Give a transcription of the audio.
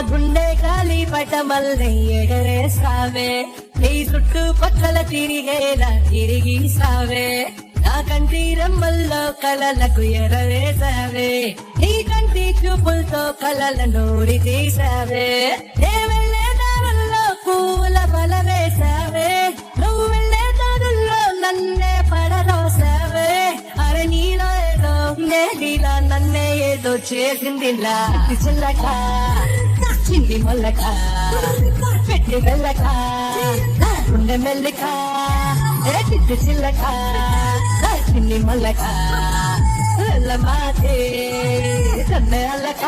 గుండె గాలి పటమల్లే ఎగరేసావే నీ చుట్టూ పక్కల తిరిగేలా తిరిగిసావే నా కంటి రమ్మల్లో కలలకు ఎరవేసావే నీ కంటి చూపులతో కలల నూరి తీసావే నే వెళ్ళే దారుల్లో పూల బల వేసావే నువ్వు వెళ్ళే దారుల్లో నన్నే పడరోసావే అరే నీలో ఏదో నేలా నన్నే ఏదో చేసిందిలా చిల్లక చింది మొల్లక పెట్టి వెళ్ళక గుండె మెల్లక ఎట్టి చిల్లక చింది మొల్లక మాతే కన్నె అల్లక